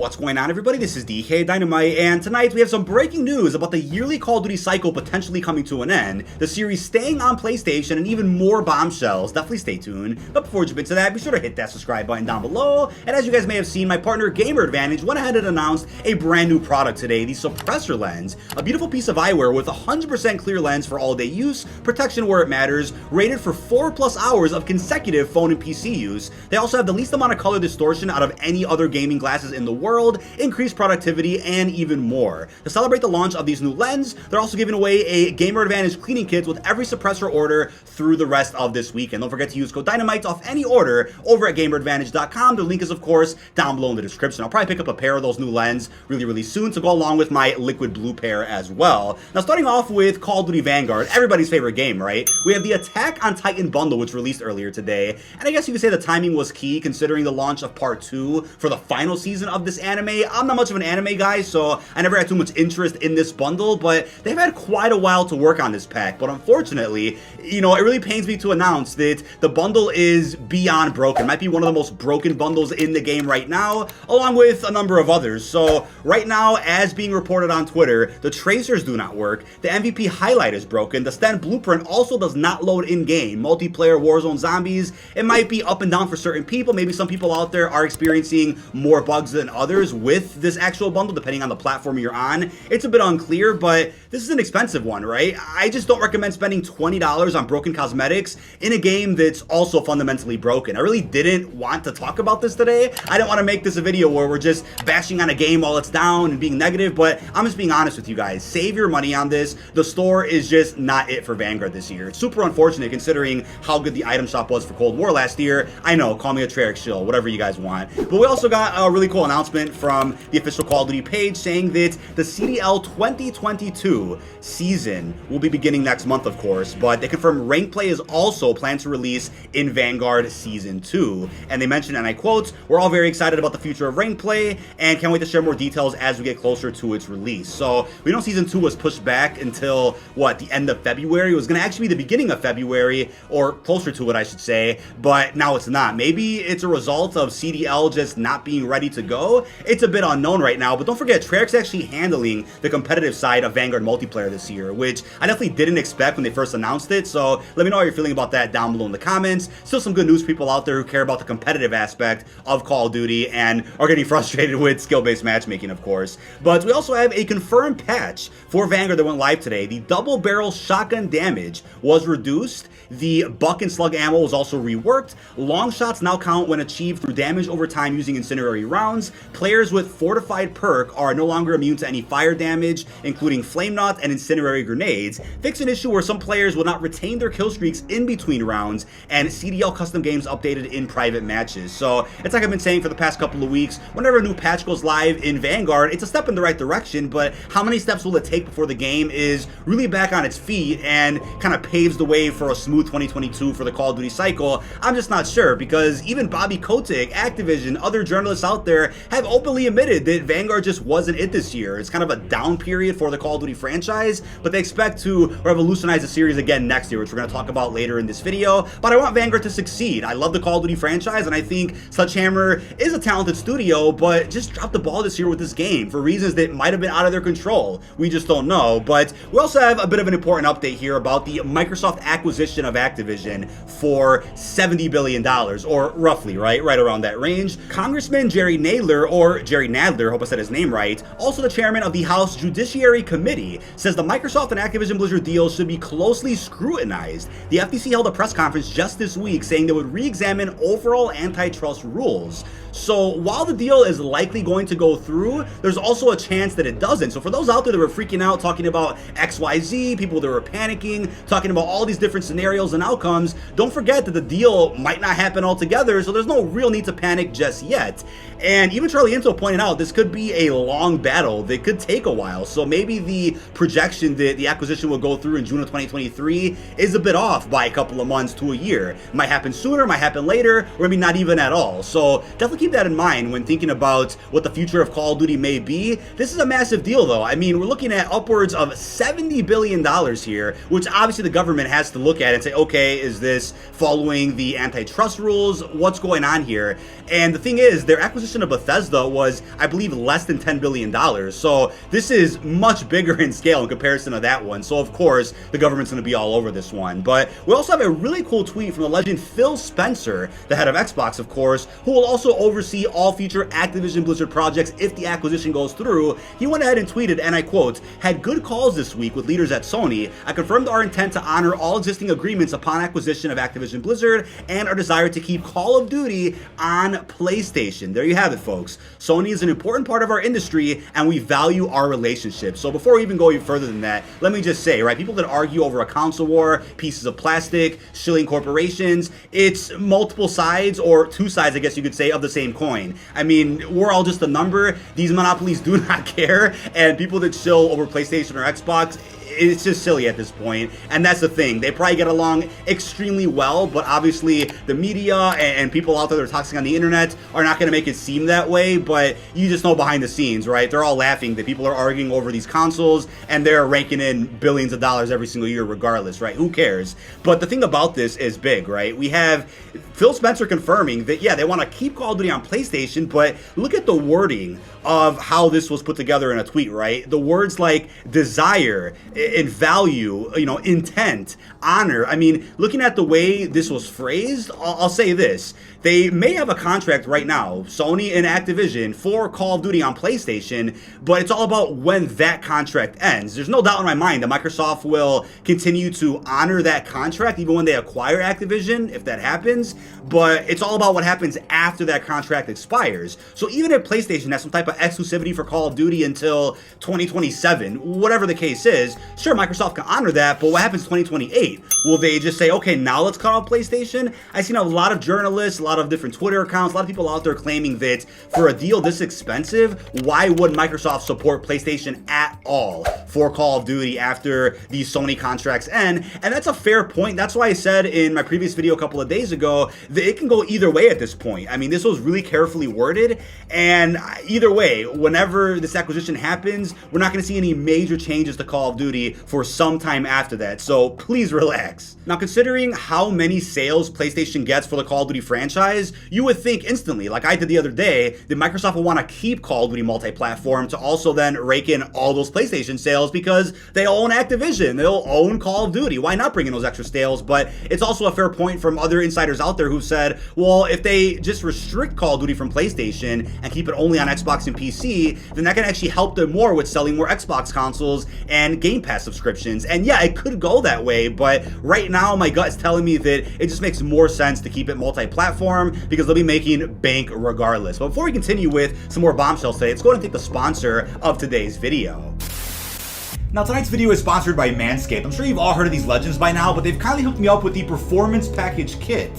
What's going on, everybody? This is dkdynamite, and tonight we have some breaking news about the yearly Call of Duty cycle potentially coming to an end, the series staying on PlayStation, and even more bombshells. Definitely stay tuned. But before we jump into that, be sure to hit that subscribe button down below. And as you guys may have seen, my partner Gamer Advantage went ahead and announced a brand new product today, the Suppressor Lens, a beautiful piece of eyewear with 100% clear lens for all-day use, protection where it matters, rated for 4+ hours of consecutive phone and PC use. They also have the least amount of color distortion out of any other gaming glasses in the world, increased productivity, and even more. To celebrate the launch of these new lenses, they're also giving away a Gamer Advantage cleaning kit with every suppressor order through the rest of this weekend. Don't forget to use code Dynamite off any order over at gameradvantage.com. The link is, of course, down below in the description. I'll probably pick up a pair of those new lenses really soon to go along with my liquid blue pair as well. Now, starting off with Call of Duty Vanguard, everybody's favorite game, right? We have the Attack on Titan bundle, which released earlier today, and I guess you could say the timing was key considering the launch of Part 2 for the final season of this anime. I'm not much of an anime guy, so I never had too much interest in this bundle, but they've had quite a while to work on this pack. But unfortunately, it really pains me to announce that the bundle is beyond broken. It might be one of the most broken bundles in the game right now, along with a number of others. So right now, as being reported on Twitter, the tracers do not work, the MVP highlight is broken, the stand blueprint also does not load in-game. Multiplayer Warzone zombies, it might be up and down for certain people. Maybe some people out there are experiencing more bugs than others with this actual bundle, depending on the platform you're on. It's a bit unclear, but this is an expensive one, right? I just don't recommend spending $20 on broken cosmetics in a game that's also fundamentally broken. I really didn't want to talk about this today. I didn't want to make this a video where we're just bashing on a game while it's down and being negative, but I'm just being honest with you guys. Save your money on this. The store is just not it for Vanguard this year. It's super unfortunate considering how good the item shop was for Cold War last year. I know, call me a Treyarch shill, whatever you guys want. But we also got a really cool announcement from the official Call of Duty page saying that the CDL 2022 season will be beginning next month, of course, but they confirmed rank play is also planned to release in Vanguard Season 2. And they mentioned, and I quote, "We're all very excited about the future of rank play and can't wait to share more details as we get closer to its release." So we know Season 2 was pushed back until, the end of February? It was going to actually be the beginning of February, or closer to it, I should say, but now it's not. Maybe it's a result of CDL just not being ready to go. It's a bit unknown right now, but don't forget, Treyarch's actually handling the competitive side of Vanguard multiplayer this year, which I definitely didn't expect when they first announced it, so let me know how you're feeling about that down below in the comments. Still some good news people out there who care about the competitive aspect of Call of Duty and are getting frustrated with skill-based matchmaking, of course. But we also have a confirmed patch for Vanguard that went live today. The double-barrel shotgun damage was reduced. The buck and slug ammo was also reworked. Long shots now count when achieved through damage over time using incendiary rounds. Players with fortified perk are no longer immune to any fire damage, including flame knots and incendiary grenades. Fix an issue where some players will not retain their kill streaks in between rounds, and CDL custom games updated in private matches. So it's like I've been saying for the past couple of weeks, whenever a new patch goes live in Vanguard, it's a step in the right direction, but how many steps will it take before the game is really back on its feet and kind of paves the way for a smooth 2022 for the Call of Duty cycle? I'm just not sure, because even Bobby Kotick, Activision, other journalists out there have openly admitted that Vanguard just wasn't it this year. It's kind of a down period for the Call of Duty franchise, but they expect to revolutionize the series again next year, which we're going to talk about later in this video. But I want Vanguard to succeed. I love the Call of Duty franchise, and I think Sledgehammer is a talented studio, but just dropped the ball this year with this game for reasons that might have been out of their control. We just don't know. But we also have a bit of an important update here about the Microsoft acquisition of Activision for $70 billion, or roughly, right around that range. Congressman Jerry Nadler, hope I said his name right, also the chairman of the House Judiciary Committee, says the Microsoft and Activision Blizzard deal should be closely scrutinized. The FTC held a press conference just this week saying they would re-examine overall antitrust rules. So while the deal is likely going to go through, there's also a chance that it doesn't. So for those out there that were freaking out, talking about XYZ, people that were panicking, talking about all these different scenarios and outcomes, don't forget that the deal might not happen altogether, so there's no real need to panic just yet. And even Charlie Into pointed out this could be a long battle that could take a while. So maybe the projection that the acquisition will go through in June of 2023 is a bit off by a couple of months to a year. Might happen sooner, might happen later, or maybe not even at all. So definitely keep that in mind when thinking about what the future of Call of Duty may be. This is a massive deal, though. I mean, we're looking at upwards of $70 billion here, which obviously the government has to look at and say, okay, is this following the antitrust rules? What's going on here? And the thing is, their acquisition of Bethesda was, I believe, less than $10 billion. So this is much bigger in scale in comparison to that one. So of course, the government's going to be all over this one. But we also have a really cool tweet from the legend Phil Spencer, the head of Xbox, of course, who will also oversee all future Activision Blizzard projects if the acquisition goes through. He went ahead and tweeted, and I quote, "Had good calls this week with leaders at Sony. I confirmed our intent to honor all existing agreements upon acquisition of Activision Blizzard and our desire to keep Call of Duty on PlayStation." There you have it, folks. Sony is an important part of our industry, and we value our relationship. So before we even go even further than that, let me just say, right, people that argue over a console war, pieces of plastic, shilling corporations, it's multiple sides, or two sides, I guess you could say, of the same coin. I mean, we're all just a number. These monopolies do not care, and people that shill over PlayStation or Xbox, it's just silly at this point. And that's the thing. They probably get along extremely well, but obviously the media and people out there that are toxic on the internet are not going to make it seem that way. But you just know behind the scenes, right? They're all laughing that people are arguing over these consoles and they're raking in billions of dollars every single year regardless, right? Who cares? But the thing about this is big, right? We have Phil Spencer confirming that, yeah, they want to keep Call of Duty on PlayStation, but look at the wording of how this was put together in a tweet, right? The words like desire and value, you know, intent, honor. I mean, looking at the way this was phrased, I'll say this. They may have a contract right now, Sony and Activision, for Call of Duty on PlayStation, but it's all about when that contract ends. There's no doubt in my mind that Microsoft will continue to honor that contract even when they acquire Activision, if that happens, but it's all about what happens after that contract expires. So even if PlayStation has some type of exclusivity for Call of Duty until 2027, whatever the case is, sure, Microsoft can honor that, but what happens in 2028? Will they just say, okay, now let's cut off PlayStation? I've seen a lot of journalists, a lot of different Twitter accounts, a lot of people out there claiming that for a deal this expensive, why would Microsoft support PlayStation at all for Call of Duty after these Sony contracts end? And that's a fair point. That's why I said in my previous video a couple of days ago that it can go either way at this point. I mean, this was really carefully worded, and either way, whenever this acquisition happens, we're not going to see any major changes to Call of Duty for some time after that, so please relax. Now, considering how many sales PlayStation gets for the Call of Duty franchise, you would think instantly, like I did the other day, that Microsoft will want to keep Call of Duty multi-platform to also then rake in all those PlayStation sales because they own Activision, they'll own Call of Duty. Why not bring in those extra sales? But it's also a fair point from other insiders out there who said, well, if they just restrict Call of Duty from PlayStation and keep it only on Xbox and PC, then that can actually help them more with selling more Xbox consoles and Game Pass subscriptions. And yeah, it could go that way, but right now my gut is telling me that it just makes more sense to keep it multi-platform because they'll be making bank regardless. But before we continue with some more bombshells today, let's go ahead and take the sponsor of today's video. Now, tonight's video is sponsored by Manscaped. I'm sure you've all heard of these legends by now, but they've kindly hooked me up with the Performance Package Kit.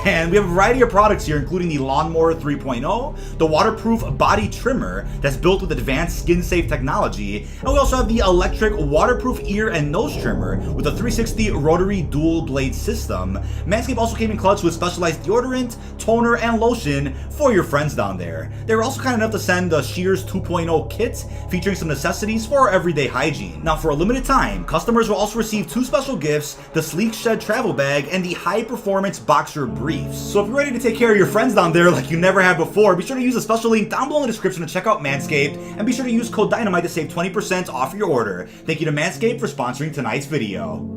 And we have a variety of products here, including the Lawnmower 3.0, the waterproof body trimmer that's built with advanced skin-safe technology, and we also have the electric waterproof ear and nose trimmer with a 360 rotary dual blade system. Manscaped also came in clutch with specialized deodorant, toner, and lotion for your friends down there. They were also kind enough to send the Shears 2.0 kit featuring some necessities for everyday hygiene. Now, for a limited time, customers will also receive two special gifts, the Sleek Shed travel bag and the High Performance Boxer briefs. So if you're ready to take care of your friends down there like you never have before, be sure to use the special link down below in the description to check out Manscaped, and be sure to use code DYNAMITE to save 20% off your order. Thank you to Manscaped for sponsoring tonight's video.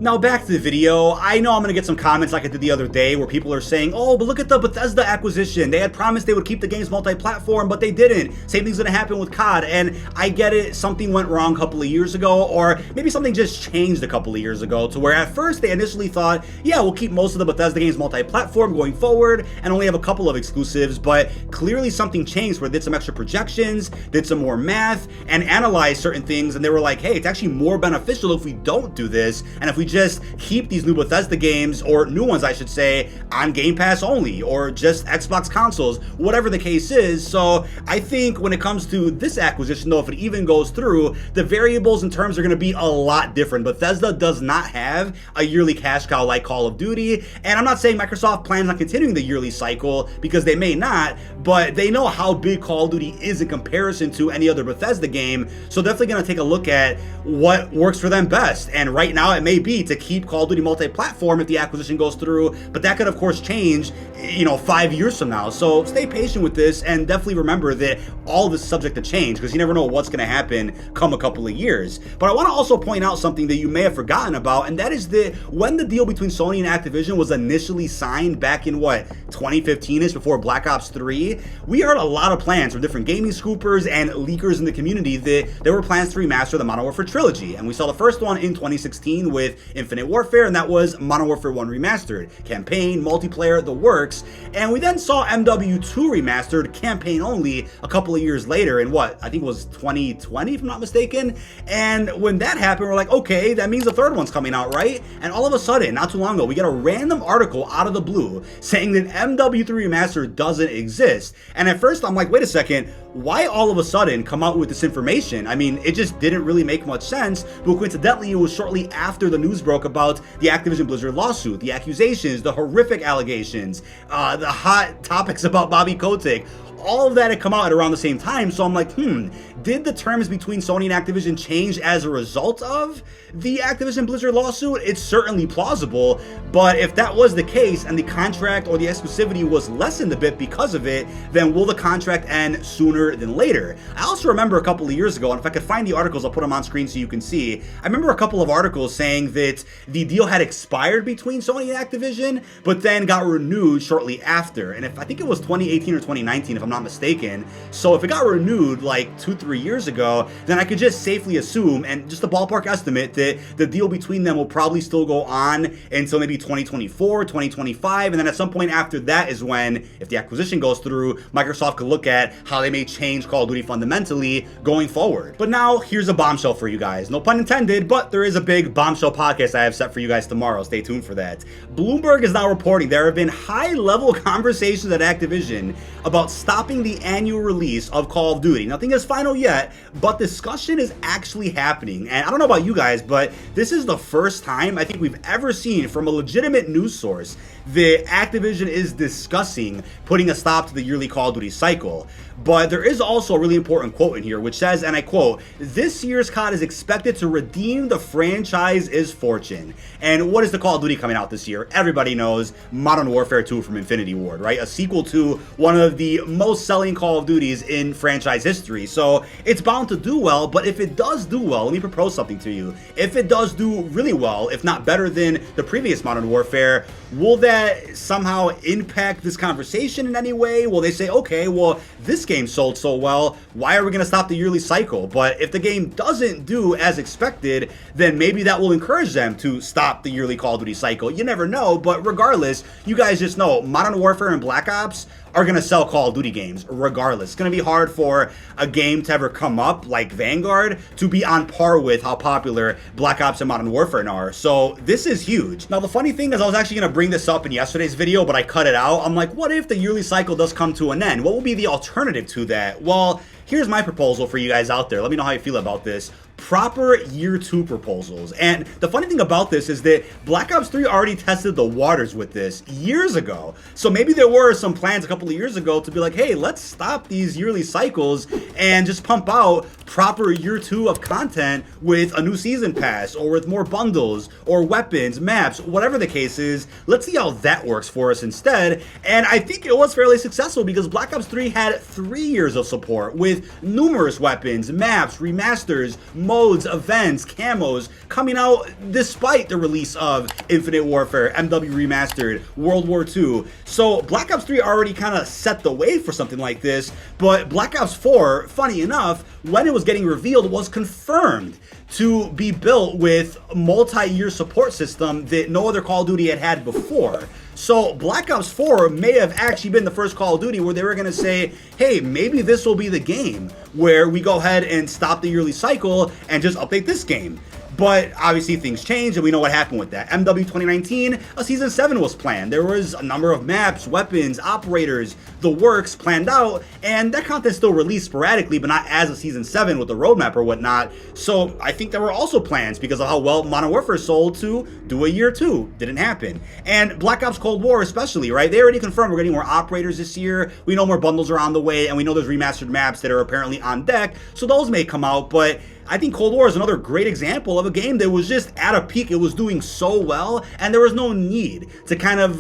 Now back to the video. I know I'm going to get some comments like I did the other day where people are saying, oh, but look at the Bethesda acquisition. They had promised they would keep the games multi-platform, but they didn't. Same thing's going to happen with COD. And I get it, something went wrong a couple of years ago, or maybe something just changed a couple of years ago to where at first they initially thought, yeah, we'll keep most of the Bethesda games multi-platform going forward and only have a couple of exclusives, but clearly something changed where they did some extra projections, did some more math, and analyzed certain things, and they were like, hey, it's actually more beneficial if we don't do this, and if we just keep these new Bethesda games, or new ones I should say, on Game Pass only, or just Xbox consoles, whatever the case is. So I think when it comes to this acquisition, though, if it even goes through, the variables and terms are going to be a lot different. Bethesda does not have a yearly cash cow like Call of Duty, and I'm not saying Microsoft plans on continuing the yearly cycle, because they may not, but they know how big Call of Duty is in comparison to any other Bethesda game, so definitely going to take a look at what works for them best. And right now it may be to keep Call of Duty multi-platform if the acquisition goes through, but that could of course change, 5 years from now. So stay patient with this, and definitely remember that all of this is subject to change, because you never know what's going to happen come a couple of years. But I want to also point out something that you may have forgotten about, and that is that when the deal between Sony and Activision was initially signed back in 2015ish, before Black Ops 3, we heard a lot of plans from different gaming scoopers and leakers in the community that there were plans to remaster the Modern Warfare trilogy. And we saw the first one in 2016 with Infinite Warfare, and that was Modern Warfare 1 Remastered. Campaign, multiplayer, the works. And we then saw MW2 Remastered, campaign only, a couple of years later in I think it was 2020, if I'm not mistaken. And when that happened, we're like, okay, that means the third one's coming out, right? And all of a sudden, not too long ago, we get a random article out of the blue saying that MW3 Remastered doesn't exist. And at first I'm like, wait a second, why all of a sudden come out with this information? I mean, it just didn't really make much sense, but coincidentally, it was shortly after the news broke about the Activision Blizzard lawsuit, the accusations, the horrific allegations, the hot topics about Bobby Kotick. All of that had come out at around the same time, so I'm like, did the terms between Sony and Activision change as a result of the Activision Blizzard lawsuit? It's certainly plausible, but if that was the case and the contract or the exclusivity was lessened a bit because of it, then will the contract end sooner than later? I also remember a couple of years ago, and if I could find the articles, I'll put them on screen so you can see. I remember a couple of articles saying that the deal had expired between Sony and Activision, but then got renewed shortly after. And I think it was 2018 or 2019, if I'm not mistaken. So if it got renewed like 2-3 years ago, then I could just safely assume, and just a ballpark estimate, that the deal between them will probably still go on until maybe 2024, 2025, and then at some point after that is when, if the acquisition goes through, Microsoft could look at how they may change Call of Duty fundamentally going forward. But now, here's a bombshell for you guys. No pun intended, but there is a big bombshell podcast I have set for you guys tomorrow. Stay tuned for that. Bloomberg is now reporting there have been high-level conversations at Activision about stopping the annual release of Call of Duty. Nothing is final yet, but discussion is actually happening. And I don't know about you guys, but this is the first time I think we've ever seen from a legitimate news source that Activision is discussing putting a stop to the yearly Call of Duty cycle. But there is also a really important quote in here, which says, and I quote, "This year's COD is expected to redeem the franchise's fortune." And what is the Call of Duty coming out this year? Everybody knows Modern Warfare 2 from Infinity Ward, right? A sequel to one of the most selling Call of Duties in franchise history. So it's bound to do well, but if it does do well, let me propose something to you. If it does do really well, if not better than the previous Modern Warfare, will that somehow impact this conversation in any way? Will they say, okay, well, this game sold so well, why are we going to stop the yearly cycle? But if the game doesn't do as expected, then maybe that will encourage them to stop the yearly Call of Duty cycle. You never know, but regardless, you guys just know Modern Warfare and Black Ops are going to sell Call of Duty games regardless. It's going to be hard for a game to ever come up like Vanguard to be on par with how popular Black Ops and Modern Warfare are. So this is huge. Now the funny thing is, I was actually going to bring this up in yesterday's video, but I cut it out. I'm like, what if the yearly cycle does come to an end? What will be the alternative to that? Well, here's my proposal for you guys out there. Let me know how you feel about this. Proper year 2 proposals. And the funny thing about this is that Black Ops 3 already tested the waters with this years ago. So maybe there were some plans a couple of years ago to be like, hey, let's stop these yearly cycles and just pump out proper year 2 of content with a new season pass, or with more bundles or weapons, maps, whatever the case is. Let's see how that works for us instead. And I think it was fairly successful, because Black Ops 3 had 3 years of support with numerous weapons, maps, remasters, modes, events, camos coming out despite the release of Infinite Warfare, MW Remastered, World War II. So Black Ops 3 already kind of set the way for something like this, but Black Ops 4, funny enough, when it was getting revealed, was confirmed to be built with a multi-year support system that no other Call of Duty had before. So Black Ops 4 may have actually been the first Call of Duty where they were going to say, hey, maybe this will be the game where we go ahead and stop the yearly cycle and just update this game. But obviously things changed, and we know what happened with that. MW 2019, a Season 7 was planned. There was a number of maps, weapons, operators, the works planned out, and that content still released sporadically, but not as a Season 7 with the roadmap or whatnot. So I think there were also plans because of how well Modern Warfare sold to do a year 2. Didn't happen. And Black Ops Cold War especially, right? They already confirmed we're getting more operators this year. We know more bundles are on the way, and we know there's remastered maps that are apparently on deck, so those may come out, but I think Cold War is another great example of a game that was just at a peak. It was doing so well, and there was no need to kind of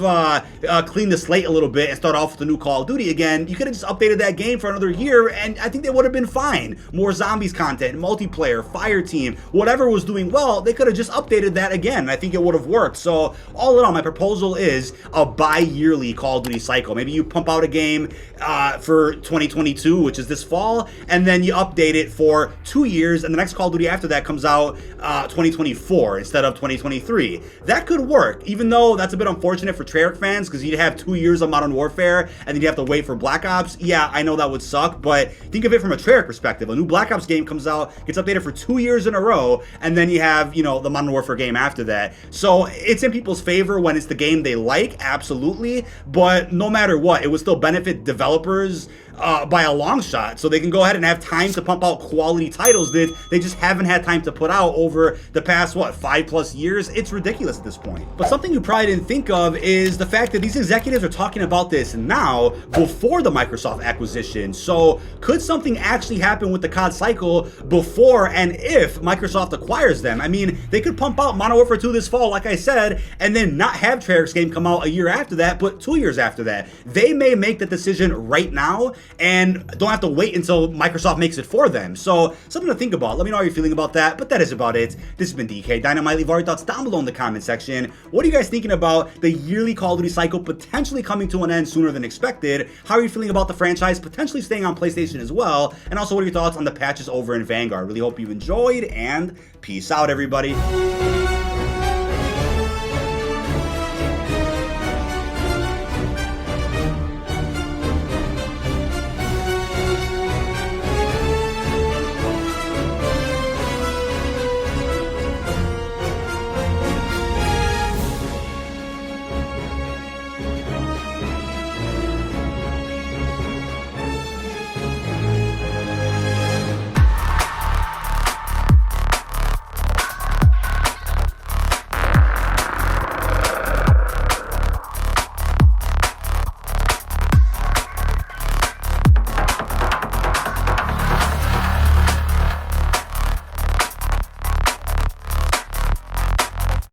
clean the slate a little bit and start off with a new Call of Duty again. You could have just updated that game for another year, and I think they would have been fine. More zombies content, multiplayer, fire team, whatever was doing well, they could have just updated that again, and I think it would have worked. So all in all, my proposal is a bi-yearly Call of Duty cycle. Maybe you pump out a game for 2022, which is this fall, and then you update it for 2 years, and the next Call of Duty after that comes out 2024 instead of 2023. That could work, even though that's a bit unfortunate for Treyarch fans because you'd have 2 years of Modern Warfare and then you have to wait for Black Ops. Yeah, I know that would suck, but think of it from a Treyarch perspective. A new Black Ops game comes out, gets updated for 2 years in a row, and then you have, you know, the Modern Warfare game after that. So it's in people's favor when it's the game they like, absolutely, but no matter what, it would still benefit developers by a long shot, so they can go ahead and have time to pump out quality titles that they just haven't had time to put out over the past, 5+ years. It's ridiculous at this point. But something you probably didn't think of is the fact that these executives are talking about this now before the Microsoft acquisition. So could something actually happen with the COD cycle before and if Microsoft acquires them? I mean, they could pump out Modern Warfare 2 this fall, like I said, and then not have Treyarch's game come out a year after that, but 2 years after that. They may make that decision right now and don't have to wait until Microsoft makes it for them. So something to think about. Let me know how you're feeling about that, but that is about it. This has been DK Dynamite. Leave all your thoughts down below in the comment section. What are you guys thinking about the yearly Call of Duty cycle potentially coming to an end sooner than expected? How are you feeling about the franchise potentially staying on PlayStation as well? And also, what are your thoughts on the patches over in Vanguard? Really hope you enjoyed, and peace out, everybody.